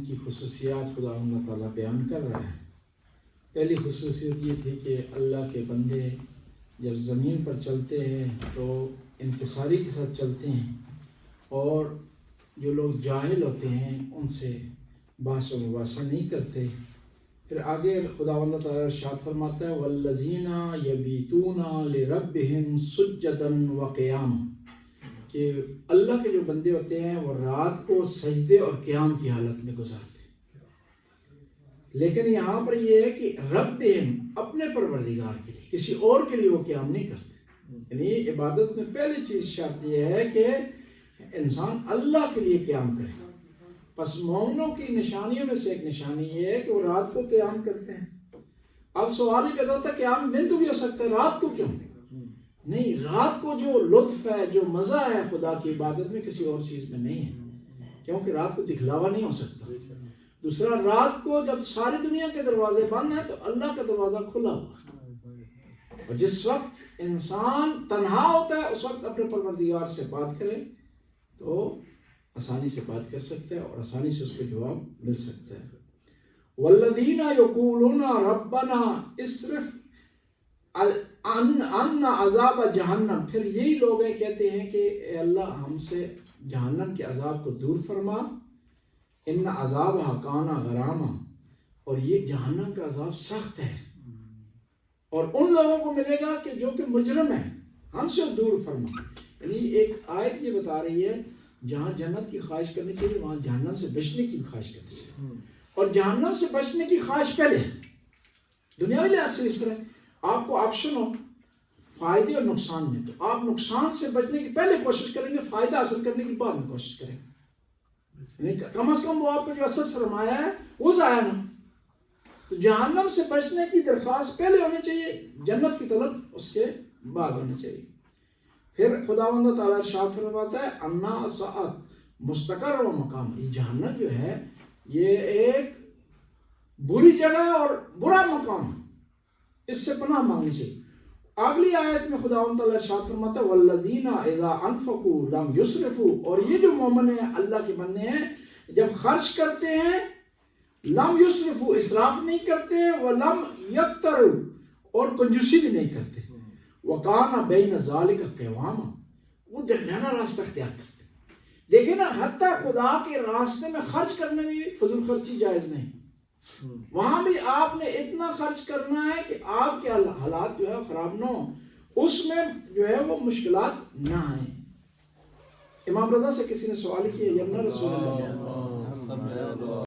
کی خصوصیات خدا اللہ تعالیٰ بیان کر رہا ہے۔ پہلی خصوصیت یہ تھی کہ اللہ کے بندے جب زمین پر چلتے ہیں تو انکساری کے ساتھ چلتے ہیں، اور جو لوگ جاہل ہوتے ہیں ان سے بحث و مباحثہ نہیں کرتے۔ پھر آگے خدا اللہ تعالیٰ ارشاد فرماتا ہے والذین یبیتون لربہم سجدا وقیاما، کہ اللہ کے جو بندے ہوتے ہیں وہ رات کو سجدے اور قیام کی حالت میں گزارتے ہیں۔ لیکن یہاں پر یہ ہے کہ ربہم اپنے پروردگار کے لیے، کسی اور کے لیے وہ قیام نہیں کرتے۔ یعنی عبادت میں پہلی چیز شرط یہ ہے کہ انسان اللہ کے لیے قیام کرے۔ پس مومنوں کی نشانیوں میں سے ایک نشانی یہ ہے کہ وہ رات کو قیام کرتے ہیں۔ اب سوال ہی پیدا ہوتا ہے قیام دن کو بھی ہو سکتا ہے، رات کو کیوں نہیں؟ رات کو جو لطف ہے، جو مزہ ہے خدا کی عبادت میں، کسی اور چیز میں نہیں ہے، کیونکہ رات کو دکھلاوا نہیں ہو سکتا۔ دوسرا، رات کو جب ساری دنیا کے دروازے بند ہیں تو اللہ کا دروازہ کھلا ہوا، اور جس وقت انسان تنہا ہوتا ہے اس وقت اپنے پروردگار سے بات کرے تو آسانی سے بات کر سکتا ہے اور آسانی سے اس کو جواب مل سکتا ہے۔ والذین یقولون ربنا اصرف عنا عذاب جہنم، پھر یہی لوگ کہتے ہیں کہ اے اللہ ہم سے جہنم کے عذاب کو دور فرما، ان عذابھا کان غراما، اور یہ جہنم کا عذاب سخت ہے، اور ان لوگوں کو ملے گا کہ جو کہ مجرم ہیں، ہم سے دور فرما۔ یعنی ایک آیت یہ بتا رہی ہے جہاں جنت کی خواہش کرنی چاہیے وہاں جہنم سے بچنے کی خواہش کرنی چاہیے، اور جہنم سے بچنے کی خواہش پہلے ہے۔ دنیاوی لحاظ سے اس طرح آپ کو آپشن ہو فائدے اور نقصان میں، تو آپ نقصان سے بچنے کی پہلے کوشش کریں گے، فائدہ حاصل کرنے کی بعد میں کوشش کریں گے، یعنی کم از کم وہ آپ کا جو اصل سرمایہ ہے وہ ضائع نہ۔ تو جہنم سے بچنے کی درخواست پہلے ہونی چاہیے، جنت کی طلب اس کے بعد ہونی چاہیے۔ پھر خداوند تعالیٰ ارشاد فرماتا ہے انا ساعت مستقر و مقام، یہ جہنم جو ہے یہ ایک بری جگہ اور برا مقام، اس سے پناہ مانگنی چاہیے۔ اگلی آیت میں خداوند تعالیٰ ارشاد فرماتا ہے والذین اذا انفقوا لم یسرفوا، اور یہ جو مومن ہیں اللہ کے بندے ہیں جب خرچ کرتے ہیں لم یسرفوا، اسراف نہیں کرتے، ولم یقتروا، اور کنجوسی بھی نہیں کرتے، وَقَانَ بَيْنَ ذَلِكَ قِوَامًا، وہ درمیانہ راستہ اختیار کرتے ہیں۔ دیکھیں نا، حتیٰ خدا کے راستے میں خرچ کرنے بھی فضول خرچی جائز نہیں، وہاں بھی آپ نے اتنا خرچ کرنا ہے کہ آپ کے حالات جو ہے خراب نہ ہوں، اس میں جو ہے وہ مشکلات نہ آئیں۔ امام رضا سے کسی نے سوال کیا یا رسول اللہ